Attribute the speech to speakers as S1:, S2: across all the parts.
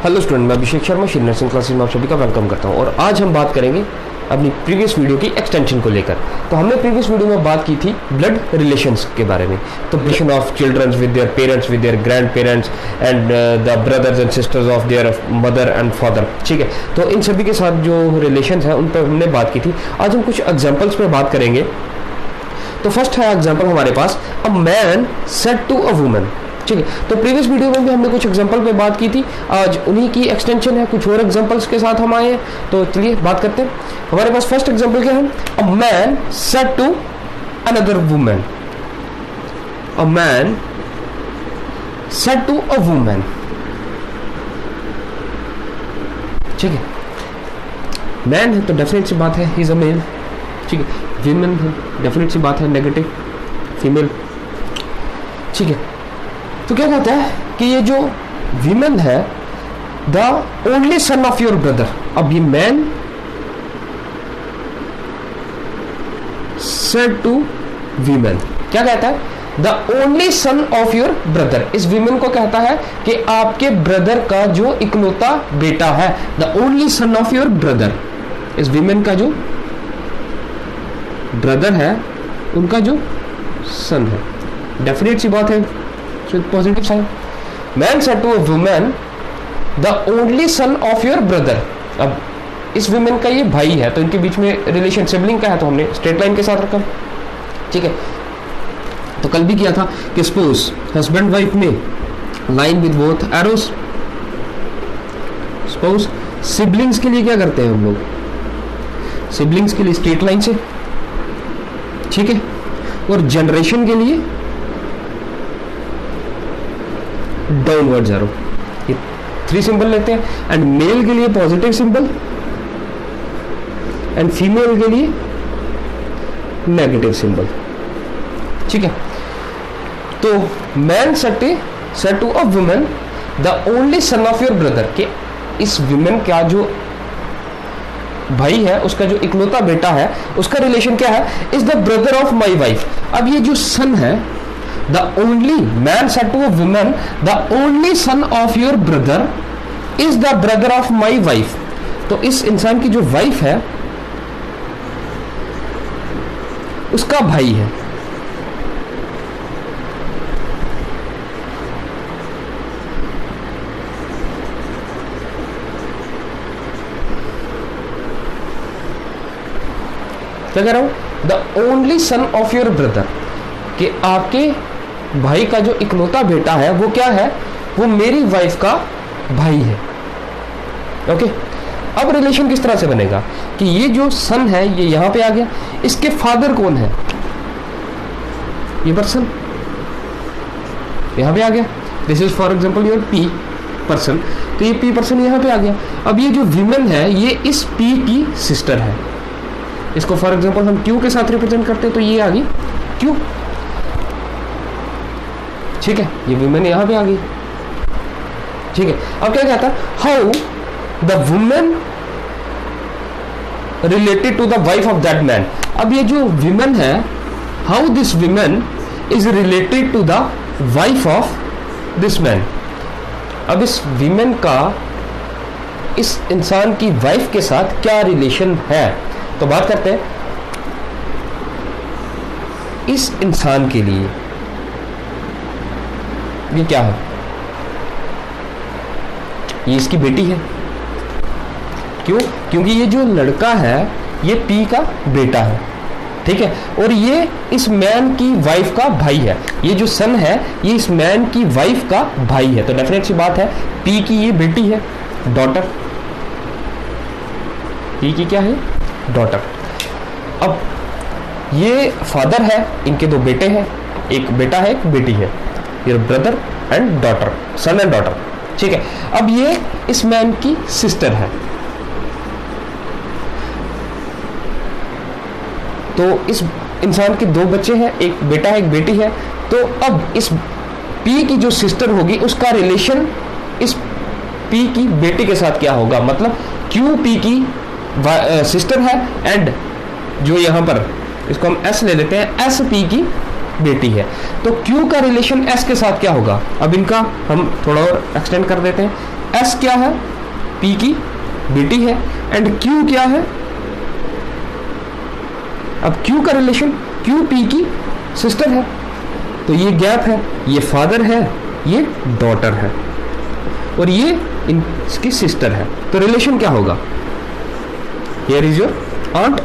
S1: Hello student, मैं Abhishek Sharma Shri nursing classes में आप सभी का वेलकम करता हूं। और आज हम बात करेंगे अपनी प्रीवियस वीडियो की एक्सटेंशन को लेकर। तो हमने प्रीवियस वीडियो में बात की थी ब्लड रिलेशंस के बारे में, तो relation of childrens with their parents, with their grand parents and the brothers and sisters of their mother and father. ठीक है, तो इन सभी के साथ जो रिलेशंस हैं उन पर हमने बात की थी। आज हम कुछ एग्जाम्पल्स पे बात करेंगे। तो फर्स्ट है एग्जाम्पल हमारे पास, a man said to a woman. ठीक है, तो प्रीवियस वीडियो में भी हमने कुछ एग्जांपल पे बात की थी, आज उन्हीं की एक्सटेंशन है, कुछ और एग्जांपल्स के साथ हम आए हैं। तो चलिए बात करते हैं। हमारे पास फर्स्ट एग्जांपल क्या है, a man said to another woman. A man said to a woman. ठीक है, मैन है तो डेफिनेट सी बात है ही इज अ मेल। ठीक है, विमेन है डेफिनेट सी बात है नेगेटिव, फीमेल। ठीक है, तो क्या कहता है कि ये जो विमेन है, the only son of your brother. अब ये मैन सेड टू वीमेन, क्या कहता है, the only son of your brother. इस विमेन को कहता है कि आपके ब्रदर का जो इकलौता बेटा है, the only son of your brother. इस विमेन का जो ब्रदर है, उनका जो सन है, डेफिनेट सी बात है, positive sign. Man said to a woman, the only son of your brother. अब इस वुमेन का ये भाई है, तो इनके बीच में रिलेशन सिबलिंग का है, तो हमने स्ट्रेट लाइन के साथ रखा। ठीक है, तो कल भी किया था कि सपोज हस्बैंड वाइफ में line with both arrows. Suppose siblings के लिए क्या करते हैं हम लोग, सिबलिंग्स के लिए स्ट्रेट लाइन से। ठीक है, और जनरेशन के लिए डाउनवर्ड एरो। ये 3 सिंबल लेते हैं। एंड मेल के लिए पॉजिटिव सिंबल एंड फीमेल के लिए नेगेटिव सिंबल। ठीक है, तो man said to a woman, the only son of your brother, कि इस वुमेन का जो भाई है, उसका जो इकलौता बेटा है, उसका रिलेशन क्या है, is the brother of my wife. अब ये जो सन है, the only man said to a woman, the only son of your brother is the brother of my wife। तो इस इंसान की जो वाइफ है, उसका भाई है। क्या कह रहा हूं, the only son of your brother, कि आपके भाई का जो इकलौता बेटा है वो क्या है, वो मेरी वाइफ का भाई है। ओके, अब रिलेशन किस तरह से बनेगा कि ये जो सन है ये यहां पे आ गया, इसके फादर कौन है, ये पर्सन यहां पे आ गया। This is for example your P person, तो ये पी पर्सन यहां पे आ गया। अब ये जो विमेन है, ये इस पी की सिस्टर है। इसको फॉर एग्जांपल हम क्यू के साथ रिप्रेजेंट करते हैं, तो ये आ गई क्यू। ठीक है, ये वुमेन यहां पे आ गई। ठीक है, अब क्या कहता है, how the women related to the wife of that man. अब ये जो विमेन है, how this women is related to the wife of this man. अब इस विमेन का इस इंसान की वाइफ के साथ क्या रिलेशन है, तो बात करते हैं। इस इंसान के लिए ये क्या है, ये इसकी बेटी है। क्यों, क्योंकि ये जो लड़का है ये पी का बेटा है। ठीक है, और ये इस मैन की वाइफ का भाई है। ये जो सन है ये इस मैन की वाइफ का भाई है, तो डेफिनेट सी बात है पी की ये बेटी है, डॉटर। पी की क्या है, डॉटर। अब ये फादर है, इनके 2 बेटे हैं, एक बेटा है एक बेटी है, your brother and daughter, son and daughter. ठीक है, अब ये इस मैन की सिस्टर है, तो इस इंसान के 2 बच्चे हैं, एक बेटा है एक बेटी है। तो अब इस पी की जो सिस्टर होगी उसका रिलेशन इस पी की बेटी के साथ क्या होगा, मतलब क्यू पी की सिस्टर है एंड जो यहां पर इसको हम एस ले लेते हैं, एस पी की बेटी है। तो Q का रिलेशन S के साथ क्या होगा, अब इनका हम थोड़ा और एक्सटेंड कर देते हैं एस क्या है, पी की बेटी है, एंड क्यू क्या है, अब क्यू का रिलेशन, क्यू पी की सिस्टर है, तो ये गैप है, ये फादर है, ये डॉटर है, और ये इनकी सिस्टर है, तो रिलेशन क्या होगा, here is your aunt,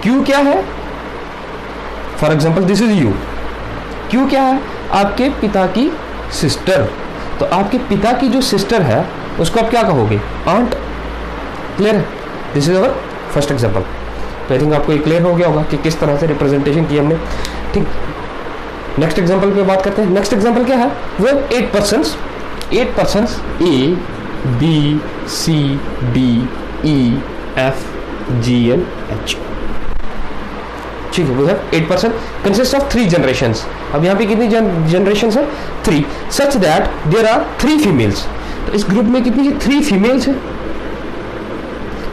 S1: Q क्या है, for example this is you, Q क्या है, आपके पिता की सिस्टर, तो आपके पिता की जो सिस्टर है उसको आप क्या कहोगे, आंट, क्लियर है, this is our first example. तो आई थिंक आपको ये क्लियर हो गया होगा कि किस तरह से रिप्रेजेंटेशन की हमने, ठीक। नेक्स्ट एग्जाम्पल पे बात करते हैं। नेक्स्ट एग्जाम्पल क्या है, वो 8 persons A B C D E F G N H, ठीक है, वो है 8 पर्सन कंसिस्ट ऑफ 3 जनरेशंस। अब यहाँ पे कितनी जनरेशंस है, 3, such that there are 3 females, तो इस ग्रुप में कितनी है, 3 फीमेल्स है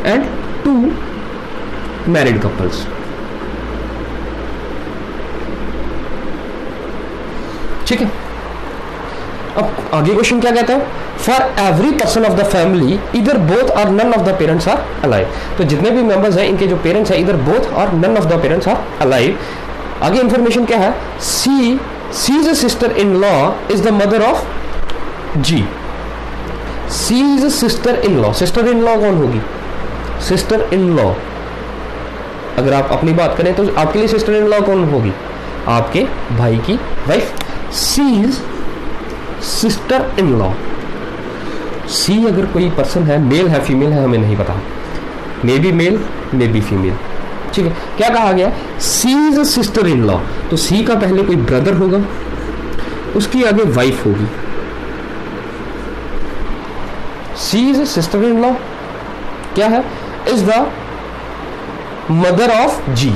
S1: एंड 2 मैरिड कपल्स, ठीक है। अब आगे क्वेश्चन क्या कहता है, for every person of the family इधर both or none of the parents are alive, तो जितने भी मेंबर्स हैं इनके जो पेरेंट्स हैं इधर both or none of the parents are alive. आगे इंफॉर्मेशन क्या है, C's sister in law is the mother of G, C's sister in law, sister in law कौन होगी, सिस्टर इन लॉ, अगर आप अपनी बात करें तो आपके लिए सिस्टर इन लॉ कौन होगी, आपके भाई की wife, she's sister in law, she अगर कोई पर्सन है, मेल है फीमेल है हमें नहीं पता, may be male may be female, ठीक है। क्या कहा गया, she is a sister in law, तो सी का पहले कोई ब्रदर होगा, उसकी आगे वाइफ होगी, she is a sister in law क्या है, is the mother of G.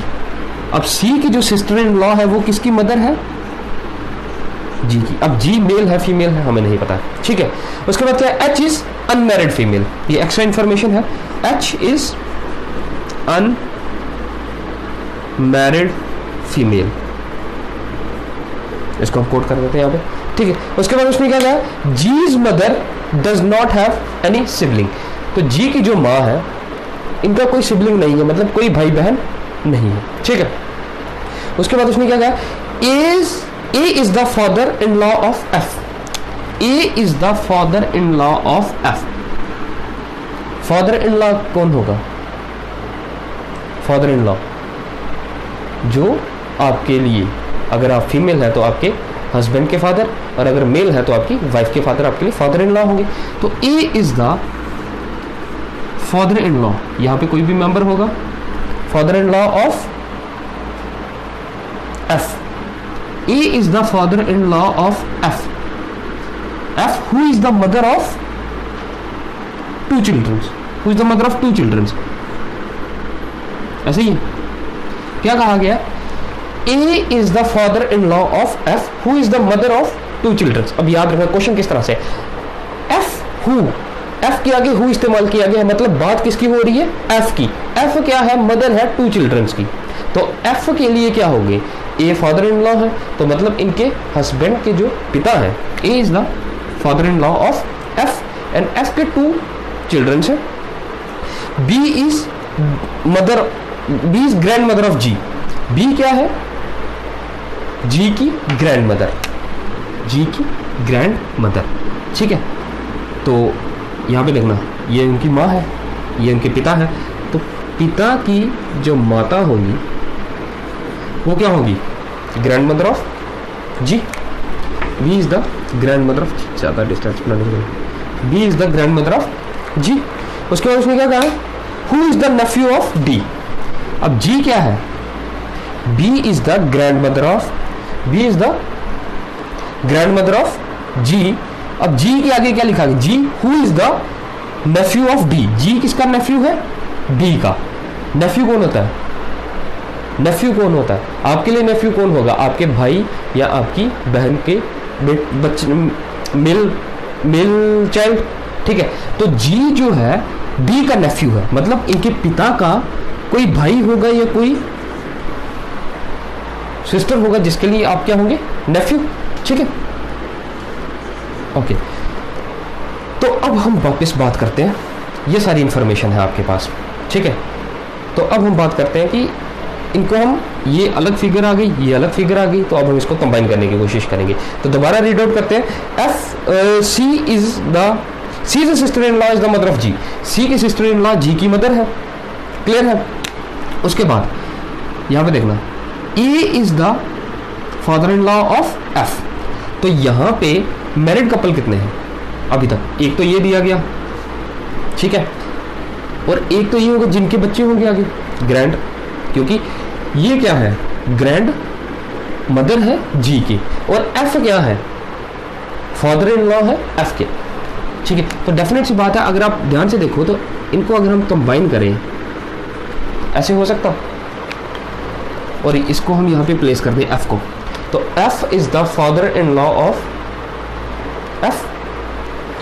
S1: अब सी की जो सिस्टर इन लॉ है वो किसकी मदर है, जी की। अब जी मेल है फीमेल है हमें नहीं पता, ठीक है। उसके बाद क्या है, एच इज अनमैरिड फीमेल, ये एक्स्ट्रा इंफॉर्मेशन है, एच इज अनमैरिड फीमेल, इसको हम कोट कर देते हैं यहाँ पे, ठीक है। उसके बाद उसमें क्या है, G's mother does not have any sibling, तो जी की जो माँ है इनका कोई सिबलिंग नहीं है, मतलब कोई भाई बहन नहीं है, ठीक है। उसके बाद उसने क्या कहा, A is the father in law of F, A is the father in law of F, father in law कौन होगा, फादर इन लॉ जो आपके लिए, अगर आप फीमेल है तो आपके हस्बैंड के फादर, और अगर मेल है तो आपकी वाइफ के फादर आपके लिए फादर इन लॉ होंगे। तो A is the father in law, यहां पे कोई भी मेंबर होगा, father in law of F, A is the father in law of F, F who is the mother of 2 children, who is the mother of 2 children, ऐसे ही क्या कहा गया, A is the father in law of F who is the mother of 2 children. अब याद रखना question किस तरह से, एफ हु, एफ के आगे हु इस्तेमाल किया गया है, मतलब बात किसकी हो रही है, एफ की, एफ क्या है, मदर है 2 चिल्ड्रंस की, तो एफ के लिए क्या होंगे, ए फादर इन लॉ है, तो मतलब इनके हस्बैंड के जो पिता है, A is the father in law of F, and F के 2 चिल्ड्रंस है। B is mother, B is grandmother of G, B क्या है, जी की ग्रैंड मदर, जी की ग्रैंड मदर, ठीक है। तो यहाँ पे देखना, ये उनकी माँ है, ये उनके पिता है, तो पिता की जो माता होगी वो क्या होगी, grandmother of G, B is the grandmother of, ज़्यादा डिस्टेंस बना नहीं, B is the grandmother of G. उसके बाद उसने क्या कहा, who is the nephew of D, अब जी क्या है, B is the grandmother of, B is the grandmother of G. अब जी के आगे क्या लिखा गया, G who is the nephew of D, G किसका नेफ्यू है, डी का। नेफ्यू कौन होता है, नेफ्यू कौन होता है, आपके लिए नेफ्यू कौन होगा, आपके भाई या आपकी बहन के बच्चे, मेल चाइल्ड, ठीक है। तो जी जो है डी का नेफ्यू है, मतलब इनके पिता का कोई भाई होगा या कोई सिस्टर होगा जिसके लिए आप क्या होंगे, नेफ्यू, ठीक है। ओके, तो अब हम वापस बात करते हैं, ये सारी इंफॉर्मेशन है आपके पास, ठीक है। तो अब हम बात करते हैं कि इनको हम, ये अलग फिगर आ गई, ये अलग फिगर आ गई, तो अब हम इसको कंबाइन करने की कोशिश करेंगे। तो दोबारा रीड आउट करते हैं, she is sister in law is the mother of G. She की सिस्टर इन लॉ जी की मदर है, क्लियर है। उसके बाद यहां पे देखना, A is the father in law of F. तो यहां पे मैरिड कपल कितने हैं अभी तक? एक तो ये दिया गया, ठीक है, और एक तो ये होगा जिनके बच्चे होंगे आगे, ग्रैंड, क्योंकि ये क्या है, ग्रैंड मदर है जी की, और एफ क्या है, फादर इन लॉ है एफ के, ठीक है। तो डेफिनेट सी बात है, अगर आप ध्यान से देखो तो इनको अगर हम कंबाइन करें ऐसे हो सकता, और इसको हम यहाँ पे प्लेस कर दें एफ को, तो F is the father in law of F,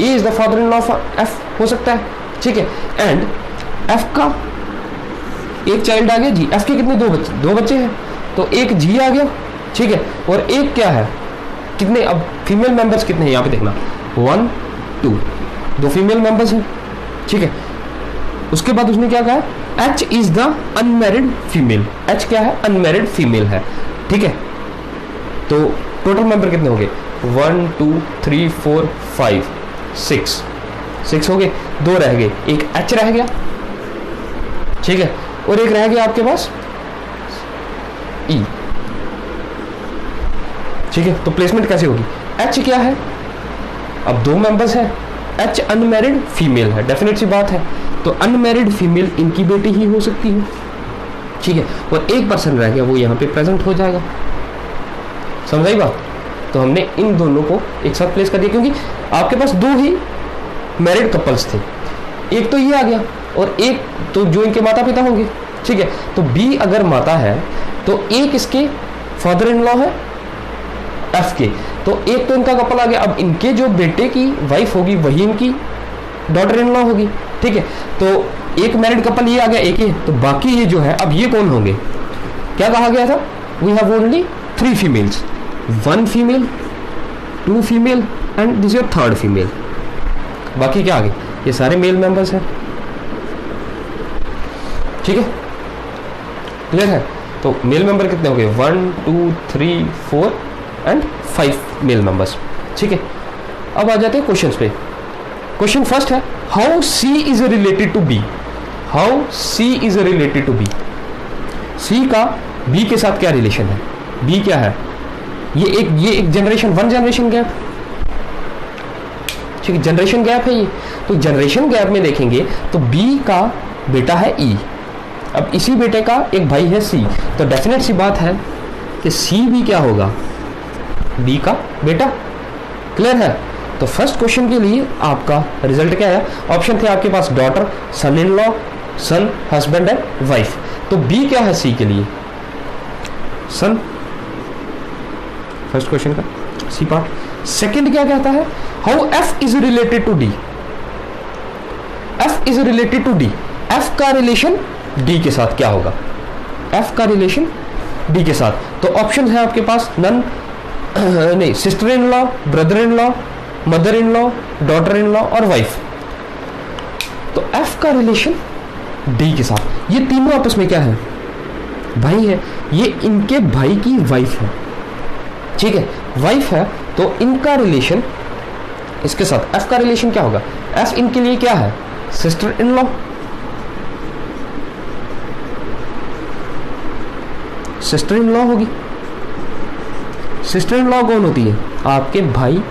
S1: A is the father in law of F हो सकता है, ठीक है। एंड एफ का एक चाइल्ड आ गया जी, एफ के कितने, दो बच्चे हैं, तो एक जी आ गया, ठीक है, और एक क्या है, कितने अब फीमेल मेंबर्स कितने हैं यहाँ पे देखना, 1 2, दो फीमेल मेंबर्स हैं, ठीक है। उसके बाद उसने क्या कहा, H is the unmarried female, H क्या है, अनमैरिड फीमेल है, ठीक है। तो टोटल मेंबर कितने हो गए, 1 2 3 4 5 6 हो गए, दो रह गए, एक एच रह गया, ठीक है, और एक रह गया आपके पास ई, ठीक है। तो प्लेसमेंट कैसे होगी, एच क्या है, अब दो मेंबर्स हैं, एच अनमैरिड फीमेल है, डेफिनेट सी बात है, तो अनमैरिड फीमेल इनकी बेटी ही हो सकती है, ठीक है, और एक पर्सन रह गया, वो यहाँ पे प्रेजेंट हो जाएगा, समझाई बात। तो हमने इन दोनों को एक साथ प्लेस कर दिया, क्योंकि आपके पास दो ही मैरिड कपल्स थे, एक तो ये आ गया और एक तो जो इनके माता पिता होंगे, ठीक है। तो बी अगर माता है तो एक इसके फादर इन लॉ है एफ के, तो एक तो इनका कपल आ गया, अब इनके जो बेटे की वाइफ होगी वही इनकी डॉटर इन लॉ होगी, ठीक है। तो एक मैरिड कपल ये आ गया, एक ही, तो बाकी ये जो है, अब ये कौन होंगे, क्या कहा गया था, we have only 3 females, 1 female 2 female and this your 3rd female, बाकी क्या आ गए, ये सारे मेल मेंबर्स हैं, ठीक है, क्लियर है। तो मेल मेंबर कितने हो गए, 1 2 3 4 एंड 5 मेल मेंबर्स, ठीक है। अब आ जाते हैं क्वेश्चंस पे। क्वेश्चन फर्स्ट है, how she is related to B, how she is related to B, she का बी के साथ क्या रिलेशन है, बी क्या है, ये एक जनरेशन, 1 जनरेशन गैप, ठीक है, जनरेशन गैप है ये। तो जनरेशन गैप में देखेंगे तो बी का बेटा है ई, अब इसी बेटे का एक भाई है सी, तो डेफिनेट सी बात है कि सी भी क्या होगा, बी का बेटा, क्लियर है। तो फर्स्ट क्वेश्चन के लिए आपका रिजल्ट क्या है, ऑप्शन थे आपके पास daughter, son in law, son, husband and wife, तो बी क्या है सी के लिए, सन, फर्स्ट क्वेश्चन का सी पार्ट। सेकंड क्या कहता है, how F is related to D, F is related to D, F का रिलेशन डी के साथ क्या होगा, एफ का रिलेशन डी के साथ। तो ऑप्शन है आपके पास नन, नहीं, sister in law, brother in law, mother in law, daughter in law और वाइफ। तो एफ का रिलेशन डी के साथ, ये तीनों आपस में क्या है, भाई है, ये इनके भाई की वाइफ है, ठीक है, वाइफ है, तो इनका रिलेशन इसके साथ, एफ का रिलेशन क्या होगा, एफ इनके लिए क्या है, sister in law, sister in law होगी। सिस्टर इन लॉ कौन होती है, आपके भाई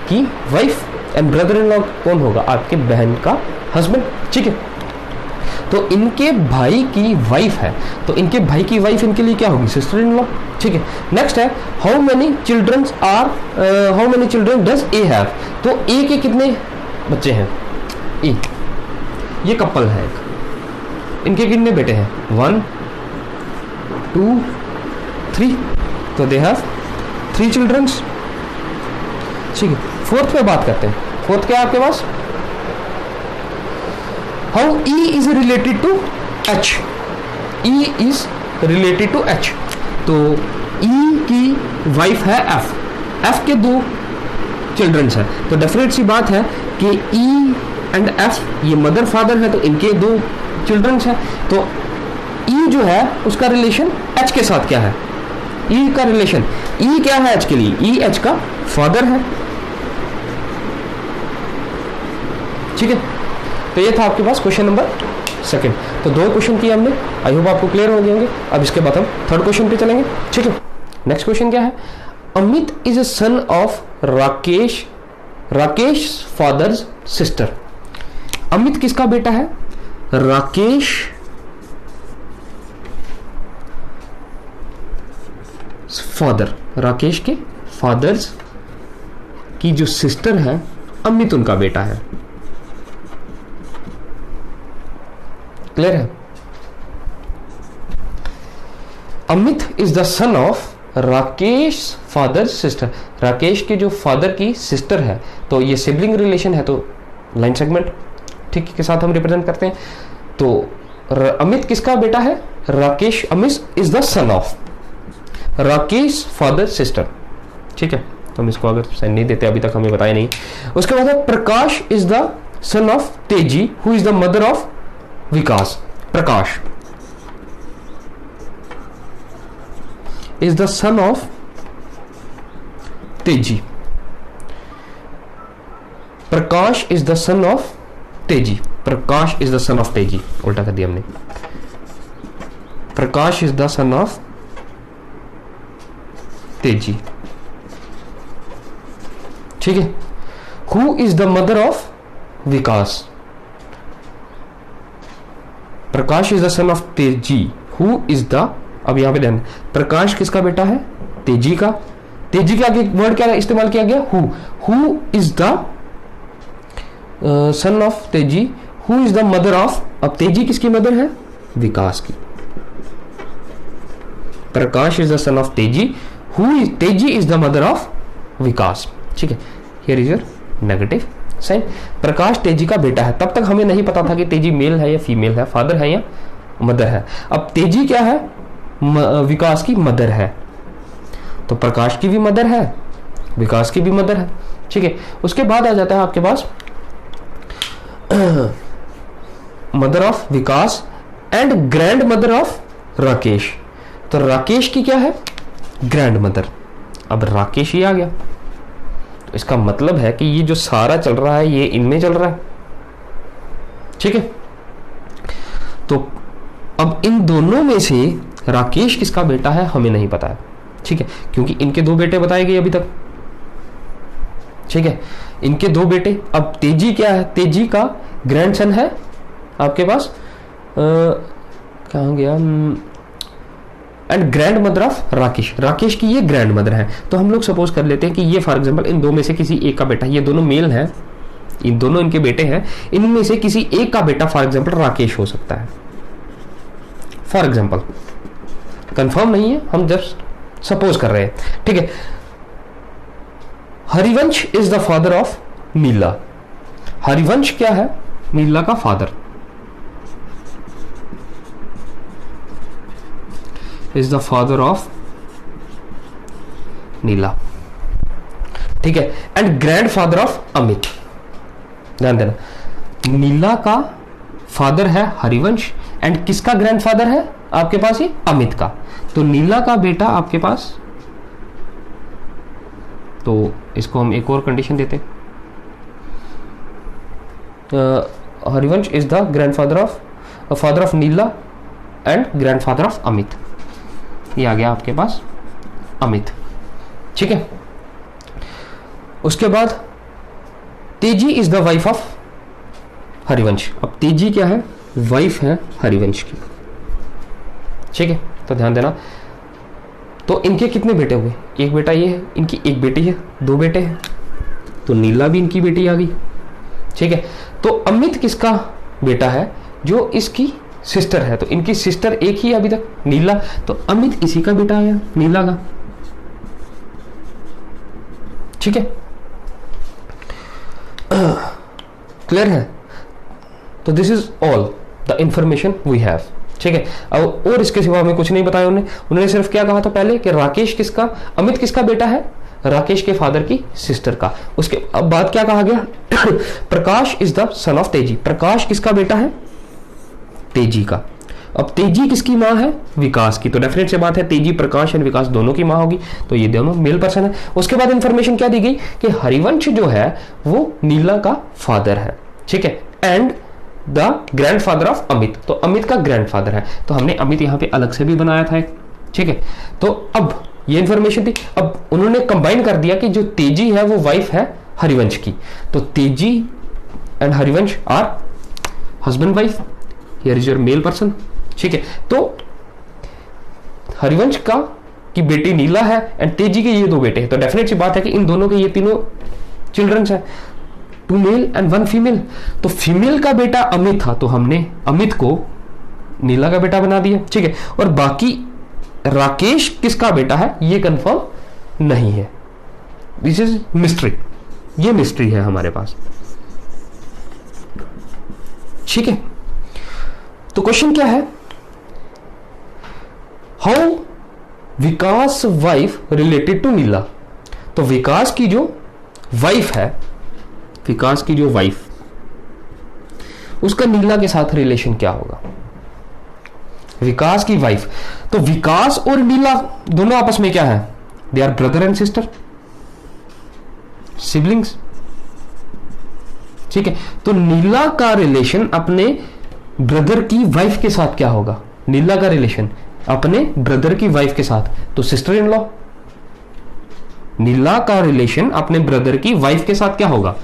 S1: की wife, and brother in law कौन होगा, आपके बहन का हस्बैंड, ठीक है। तो इनके भाई की वाइफ है, तो इनके भाई की वाइफ इनके लिए क्या होगी, सिस्टर इन लॉ, ठीक है। नेक्स्ट है, how many children does A have, तो ए के कितने बच्चे हैं, ए, ये कपल है, इनके कितने बेटे हैं, 1 2 3, तो दे हैव 3 चिल्ड्रंस, ठीक है। फोर्थ पे बात करते हैं, फोर्थ क्या है आपके पास, how E is related to H, E is related to H, तो ई की वाइफ है एफ, एफ के 2 चिल्ड्रंस है। तो डेफिनेट सी बात है कि ई एंड एफ ये मदर फादर है, तो इनके 2 चिल्ड्रंस है। तो ई जो है उसका रिलेशन एच के साथ क्या है, ई का रिलेशन, ई क्या है एच के लिए, ई एच का फादर है। ठीक है, तो ये था आपके पास क्वेश्चन नंबर 2। तो 2 क्वेश्चन किए हमने, आई होप आपको क्लियर हो गए होंगे। अब इसके बाद हम 3rd क्वेश्चन पे चलेंगे। ठीक है, नेक्स्ट क्वेश्चन क्या है, Amit is a son of Rakesh, Rakesh father's sister. Amit किसका बेटा है, राकेश फादर, राकेश के फादर्स की जो सिस्टर है अमित उनका बेटा है। क्लियर है, Amit is the son of Rakesh father sister, Rakesh के जो फादर की सिस्टर है। तो ये सिबलिंग रिलेशन है, तो लाइन सेगमेंट ठीक के साथ हम रिप्रेजेंट करते हैं। तो अमित किसका बेटा है, Rakesh, Amit is the son of Rakesh father sister. ठीक है, तो हम इसको अगर साइन नहीं देते, अभी तक हमें बताया नहीं। उसके बाद है प्रकाश is the son of Teji who is the mother of Vikas. Prakash is the son of तेजी, प्रकाश इज द सन ऑफ तेजी, प्रकाश इज द सन ऑफ तेजी, उल्टा कर दिया हमने। प्रकाश इज द सन ऑफ तेजी। ठीक है, who is the mother of Vikas, Prakash is the son of Teji, who is the, अब यहां पे ध्यान, प्रकाश किसका बेटा है, तेजी का। तेजी के आगे वर्ड क्या इस्तेमाल किया गया, who is the son of Teji, who is the mother of, अब तेजी किसकी मदर है, विकास की। Prakash is the son of Teji, Teji is the mother of Vikas. ठीक है, here is your negative sign. Prakash Teji का बेटा है, तब तक हमें नहीं पता था कि तेजी मेल है या फीमेल है, फादर है या मदर है। अब तेजी क्या है, विकास की मदर है, तो प्रकाश की भी मदर है, विकास की भी मदर है। ठीक है, उसके बाद आ जाता है आपके पास mother of Vikas and grandmother of Rakesh. तो राकेश की क्या है, ग्रैंड मदर। अब राकेश ही आ गया, तो इसका मतलब है कि ये जो सारा चल रहा है ये इनमें चल रहा है। ठीक है, तो अब इन दोनों में से राकेश किसका बेटा है हमें नहीं पता है। ठीक है, क्योंकि इनके 2 बेटे बताए गए अभी तक। ठीक है, इनके 2 बेटे। अब तेजी क्या है, तेजी का ग्रैंडसन है आपके पास, कहाँ गया, and grandmother of Rakesh, Rakesh की ये ग्रैंड मदर है। तो हम लोग सपोज कर लेते हैं कि ये फॉर एग्जांपल इन 2 में से किसी एक का बेटा, ये दोनों मेल हैं, इन दोनों इनके बेटे हैं, इनमें से किसी एक का बेटा फॉर एग्जांपल राकेश हो सकता है। फॉर एग्जांपल, कंफर्म नहीं है, हम जस्ट सपोज कर रहे हैं। ठीक है, Harivansh is the father of Neela. Harivansh क्या है, नीला का father, is the father of Neela. ठीक है, and grandfather of Amit. ध्यान देना, नीला का फादर है हरिवंश, एंड किसका ग्रैंड फादर है आपके पास, ये अमित का। तो नीला का बेटा आपके पास, तो इसको हम एक और कंडीशन देते, Harivansh is the grand father of Neela and grandfather of Amit. ये आ गया आपके पास अमित। ठीक है, उसके बाद तेजी is the wife of Harivansh. अब तेजी क्या है, वाइफ है हरिवंश की। ठीक है, तो ध्यान देना, तो इनके कितने बेटे हुए, एक बेटा ये है, इनकी एक बेटी है, 2 बेटे हैं, तो नीला भी इनकी बेटी आ गई। ठीक है, तो अमित किसका बेटा है, जो इसकी सिस्टर है, तो इनकी सिस्टर एक ही है अभी तक, नीला, तो अमित इसी का बेटा आया, नीला का। ठीक है, क्लियर है। तो this is all the information we have. ठीक है, अब और इसके सिवा हमें कुछ नहीं बताया उन्होंने सिर्फ क्या कहा था पहले कि राकेश किसका, अमित किसका बेटा है, राकेश के फादर की सिस्टर का। उसके अब बात क्या कहा गया प्रकाश इज द सन ऑफ तेजी। प्रकाश किसका बेटा है? तेजी का। अब तेजी किसकी माँ है? विकास की। तो डेफिनेट से बात है तेजी प्रकाश एंड विकास दोनों की माँ होगी, तो ये दोनों मेल पर्सन है। उसके बाद इंफॉर्मेशन क्या दी गई कि हरिवंश जो है वो नीला का फादर है, ठीक है, and the grandfather of Amit. तो अमित का ग्रैंडफादर है, तो हमने अमित यहां पे अलग से भी बनाया था, ठीक है। तो अब ये इंफॉर्मेशन थी। अब उन्होंने कंबाइन कर दिया कि जो तेजी है वो वाइफ है हरिवंश की। तो Teji and Harivansh are husband wife. Here is your male person, ठीक है। तो हरिवंश का की बेटी नीला है एंड तेजी के ये दो बेटे हैं। तो डेफिनेट सी बात है कि इन दोनों के ये तीनों चिल्ड्रंस हैं, 2 मेल एंड 1 फीमेल। तो फीमेल का बेटा अमित था, तो हमने अमित को नीला का बेटा बना दिया, ठीक है। और बाकी राकेश किसका बेटा है ये कंफर्म नहीं है। दिस इज मिस्ट्री, ये मिस्ट्री है हमारे पास, ठीक है। तो क्वेश्चन क्या है? How Vikas wife related to Neela. तो विकास की जो वाइफ है, विकास की जो वाइफ, उसका नीला के साथ रिलेशन क्या होगा? विकास की वाइफ, तो विकास और नीला दोनों आपस में क्या है? They are brother and sister, siblings, ठीक है। तो नीला का रिलेशन अपने ब्रदर की वाइफ के साथ क्या होगा? नीला का रिलेशन अपने ब्रदर की वाइफ के साथ, तो सिस्टर इन लॉ। नीला का रिलेशन अपने ब्रदर की वाइफ के साथ क्या होगा?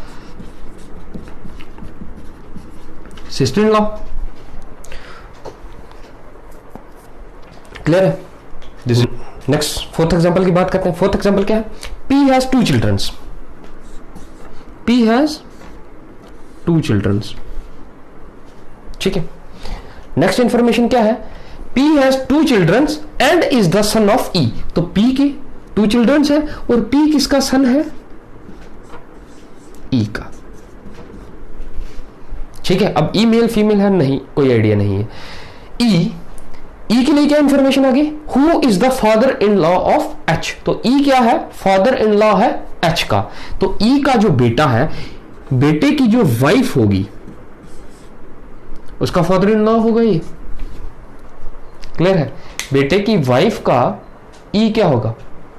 S1: Sister in law. क्लियर है? दिस नेक्स्ट फोर्थ एग्जांपल की बात करते हैं। फोर्थ एग्जांपल क्या है? P has 2 children. P has 2 children, ठीक है। नेक्स्ट इंफॉर्मेशन क्या है? P has 2 children and is the son of E। तो P के 2 children है और P किसका सन है? E का, ठीक है। अब E मेल फीमेल है नहीं, कोई आइडिया नहीं है। E के लिए क्या इंफॉर्मेशन आ गई? Who is the father in law of H। तो E क्या है? फादर इन लॉ है H का। तो E का जो बेटा है, बेटे की जो वाइफ होगी उसका फादर इन लॉ होगा ये। क्लियर है? बेटे की वाइफ का E क्या होगा?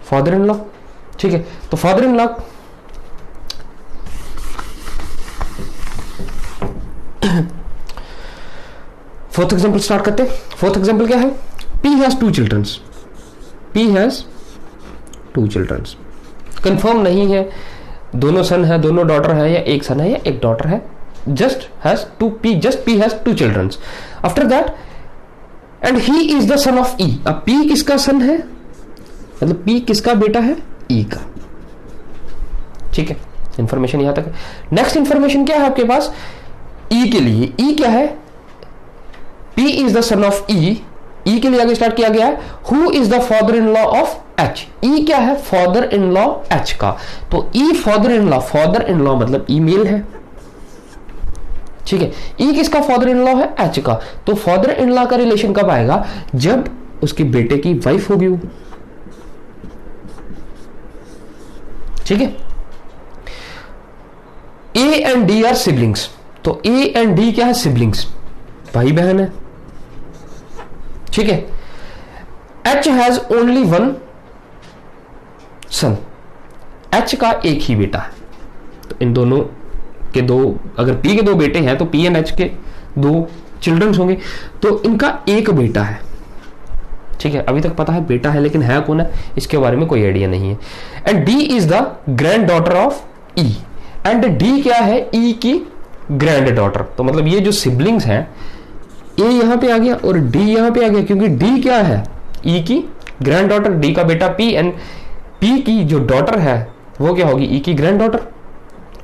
S1: फादर इन लॉ, ठीक है। तो father in law fourth example start करते हैं। फोर्थ एग्जांपल क्या है? P has 2 children। P has 2 children। Confirm नहीं है दोनों सन है, दोनों डॉटर है, या एक सन है या एक डॉटर है। Just P has 2 children। After that and he is the son of E। अब P किसका सन है? मतलब P किसका बेटा है? E का, ठीक है। इंफॉर्मेशन यहां तक है। नेक्स्ट इंफॉर्मेशन क्या है आपके पास? E के लिए E क्या है? P is the son of E। E के लिए आगे स्टार्ट किया गया है who is the father in law of H। E क्या है? फादर इन लॉ H का। तो E फादर इन लॉ मतलब E मेल है, ठीक है। E किसका फादर इन लॉ है? H का। तो फादर इन लॉ का रिलेशन कब आएगा? जब उसके बेटे की वाइफ होगी वो, ठीक है। A and D are siblings. तो A एंड D क्या है? सिबलिंग्स, भाई बहन है, ठीक है। H has only 1 son. H का एक ही बेटा है। तो इन दोनों के दो, अगर P के 2 बेटे हैं तो P एंड H के 2 चिल्ड्रंस होंगे। तो इनका एक बेटा है, ठीक है। अभी तक पता है बेटा है, लेकिन है कौन है इसके बारे में कोई आइडिया नहीं है। And D is the grand daughter of E। And D क्या है? E की ग्रैंड डॉटर। तो मतलब ये जो सिबलिंग्स हैं, A यहां पे आ गया और D यहां पे आ गया, क्योंकि D क्या है? E की ग्रैंड डॉटर, D का बेटा P एंड P की जो डॉटर है वो क्या होगी? E की ग्रैंड डॉटर।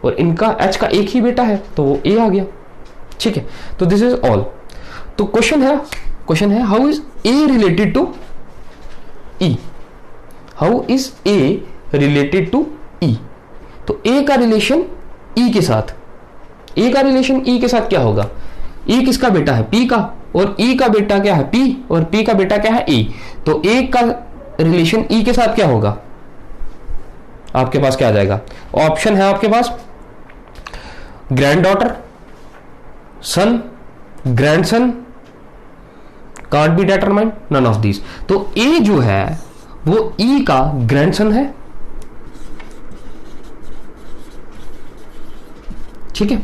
S1: और इनका H का एक ही बेटा है तो वो A आ गया, ठीक है। तो दिस इज ऑल। तो क्वेश्चन है how is A related to E? How is A related to E? तो A का रिलेशन E के साथ, A का रिलेशन E के साथ क्या होगा? E किसका बेटा है? P का। और E का बेटा क्या है? P। और P का बेटा क्या है? A। तो A का रिलेशन E के साथ क्या होगा? आपके पास क्या आ जाएगा? ऑप्शन है आपके पास granddaughter, son, grandson, can't be determined, none of these. तो ए जो है वो ई का ग्रैंडसन है, ठीक है।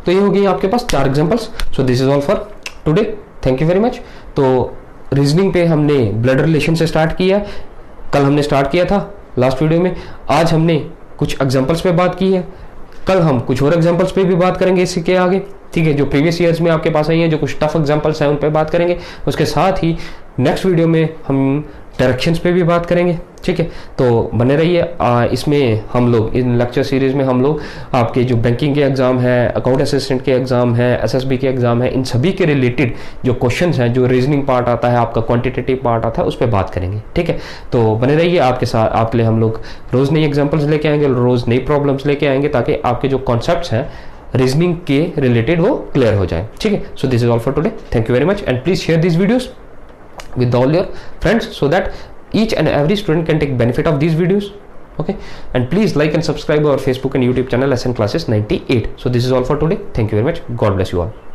S1: तो ये हो गई आपके पास 4 examples. So this is all for today, thank you very much. तो रीजनिंग पे हमने ब्लड रिलेशन से स्टार्ट किया, कल हमने स्टार्ट किया था लास्ट वीडियो में। आज हमने कुछ एग्जांपल्स पे बात की है, कल हम कुछ और एग्जांपल्स पे भी बात करेंगे इसी के आगे, ठीक है, जो प्रीवियस ईयर्स में आपके पास आई है, जो कुछ टफ एग्जांपल्स हैं उन पे बात करेंगे। उसके साथ ही नेक्स्ट वीडियो में हम डायरेक्शंस पे भी बात करेंगे, ठीक है। तो बने रहिए। इसमें हम लोग इन लेक्चर सीरीज में हम लोग आपके जो बैंकिंग के एग्जाम है, अकाउंट असिस्टेंट के एग्जाम है, एसएसबी के एग्जाम है, इन सभी के रिलेटेड जो क्वेश्चंस हैं, जो रीजनिंग पार्ट आता है, आपका क्वांटिटेटिव पार्ट आता है, उस पर बात करेंगे, ठीक है। तो बने रहिए, आपके साथ आपके लिए हम लोग रोज नई एग्जाम्पल्स लेके आएंगे, रोज नई प्रॉब्लम्स लेके आएंगे, ताकि आपके जो कॉन्सेप्ट्स हैं रीजनिंग के रिलेटेड वो क्लियर हो जाए, ठीक है। So this is all for today, thank you very much, and please share these videos with all your friends so that each and every student can take benefit of these videos, okay. And please like and subscribe our Facebook and YouTube channel SN Classes 98. So this is all for today, thank you very much, God bless you all.